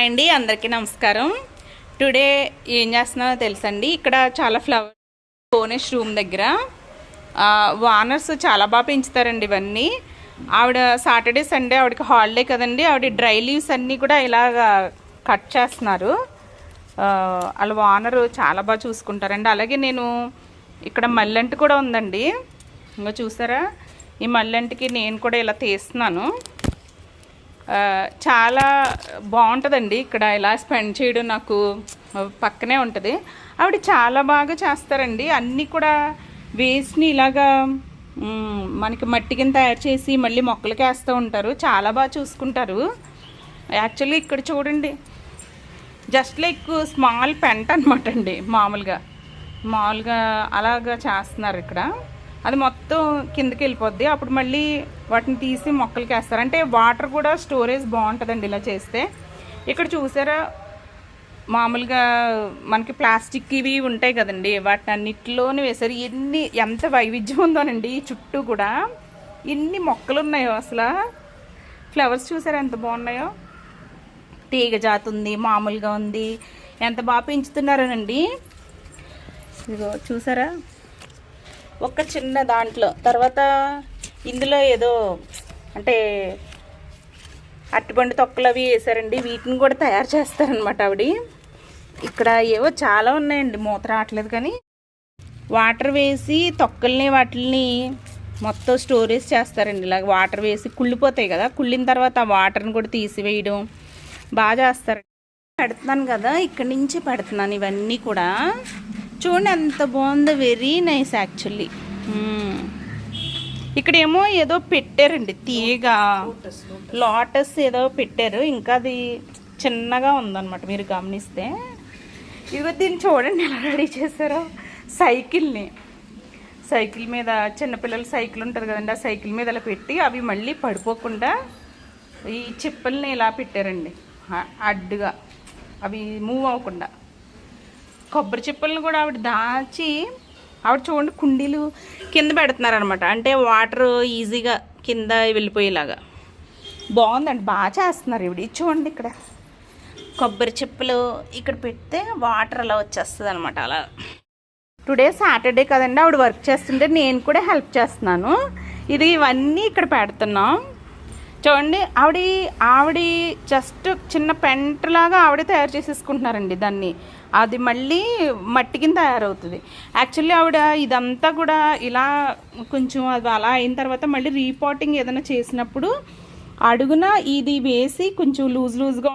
Hi అండి, అందరికీ నమస్కారం. టుడే ఏం చేస్తున్నానో తెలుసండి. ఇక్కడ చాలా ఫ్లవర్ బోనెస్ రూమ్ దగ్గర వానర్స్ చాలా బాగా పెంచుతారండి ఇవన్నీ. ఆవిడ సాటర్డే సండే ఆవిడకి హాలిడే కదండి, ఆవిడ డ్రై లీవ్స్ అన్నీ కూడా ఇలాగ కట్ చేస్తున్నారు. వాళ్ళ వానర్ చాలా బాగా చూసుకుంటారండి. అలాగే నేను ఇక్కడ మల్లెంట కూడా ఉందండి, ఇంకా చూసారా, ఈ మల్లెంటకి నేను కూడా ఇలా తీస్తున్నాను. చాలా బాగుంటుందండి ఇక్కడ ఇలా స్పెండ్ చేయడం. నాకు పక్కనే ఉంటుంది. ఆవిడ చాలా బాగా చేస్తారండి. అన్నీ కూడా వేస్ట్ని ఇలాగా మనకి మట్టి కింద తయారు చేసి మళ్ళీ మొక్కలకి వేస్తూ ఉంటారు. చాలా బాగా చూసుకుంటారు. యాక్చువల్లీ ఇక్కడ చూడండి, జస్ట్ లైక్ స్మాల్ పెంట అనమాట అండి. మామూలుగా అలాగా చేస్తున్నారు ఇక్కడ. అది మొత్తం కిందకి వెళ్ళిపోద్ది. అప్పుడు మళ్ళీ వాటిని తీసి మొక్కలకి వేస్తారు. అంటే వాటర్ కూడా స్టోరేజ్ బాగుంటుందండి ఇలా చేస్తే. ఇక్కడ చూసారా, మామూలుగా మనకి ప్లాస్టిక్ ఇవి ఉంటాయి కదండి, వాటిని అన్నిటిలోనే వేశారు. ఎంత వైవిధ్యం ఉందోనండి చుట్టూ కూడా. ఎన్ని మొక్కలు ఉన్నాయో అసలు. ఫ్లవర్స్ చూసారా ఎంత బాగున్నాయో. తీగ జాతి ఉంది, మామూలుగా ఉంది. ఎంత బాగా పెంచుతున్నారోనండి. ఇదిగో చూసారా, ఒక చిన్న దాంట్లో. తర్వాత ఇందులో ఏదో అంటే అరటిపండు తొక్కలు అవి వేసారండి. వీటిని కూడా తయారు చేస్తారనమాట ఆవిడ. ఇక్కడ ఏవో చాలా ఉన్నాయండి, మూత రావట్లేదు కానీ. వాటర్ వేసి తొక్కల్ని వాటిని మొత్తం స్టోరేజ్ చేస్తారండి. ఇలాగ వాటర్ వేసి కుళ్ళిపోతాయి కదా, కుళ్ళిన తర్వాత ఆ వాటర్ని కూడా తీసివేయడం బాగా చేస్తారు. పెడుతున్నాను కదా, ఇక్కడి నుంచి పెడుతున్నాను ఇవన్నీ కూడా. చూడండి ఎంత బాగుందో, వెరీ నైస్ యాక్చువల్లీ. ఇక్కడేమో ఏదో పెట్టారండి, తీగ లోటస్ ఏదో పెట్టారు. ఇంకా అది చిన్నగా ఉందన్నమాట మీరు గమనిస్తే. ఇదిగో దీన్ని చూడండి ఎలా రెడీ చేశారో. సైకిల్ మీద, చిన్నపిల్లల సైకిల్ ఉంటుంది కదండి, ఆ సైకిల్ మీద ఇలా పెట్టి అవి మళ్ళీ పడిపోకుండా ఈ చిప్పల్ని ఇలా పెట్టారండి అడ్డుగా, అవి మూవ్ అవ్వకుండా. కొబ్బరి చిప్పలను కూడా ఆవిడ దాచి, ఆవిడ చూడండి కుండీలు కింద పెడుతున్నారనమాట. అంటే వాటర్ ఈజీగా కింద వెళ్ళిపోయేలాగా. బాగుందండి, బాగా చేస్తున్నారు ఇవిడ. చూడండి ఇక్కడ కొబ్బరి చిప్పలు ఇక్కడ పెడితే వాటర్ అలా వచ్చేస్తుంది అనమాట. అలా టుడే సాటర్డే కదండి, ఆవిడ వర్క్ చేస్తుంటే నేను కూడా హెల్ప్ చేస్తున్నాను. ఇవన్నీ ఇక్కడ పెడుతున్నాం. చూడండి, ఆవిడ జస్ట్ చిన్న పెంటలాగా ఆవిడే తయారు చేసేసుకుంటున్నారండి దాన్ని. అది మళ్ళీ మట్టి కింద తయారవుతుంది. యాక్చువల్లీ ఆవిడ ఇదంతా కూడా ఇలా కొంచెం అది అలా అయిన తర్వాత మళ్ళీ రీపాటింగ్ ఏదైనా చేసినప్పుడు అడుగున ఇది వేసి కొంచెం లూజ్గా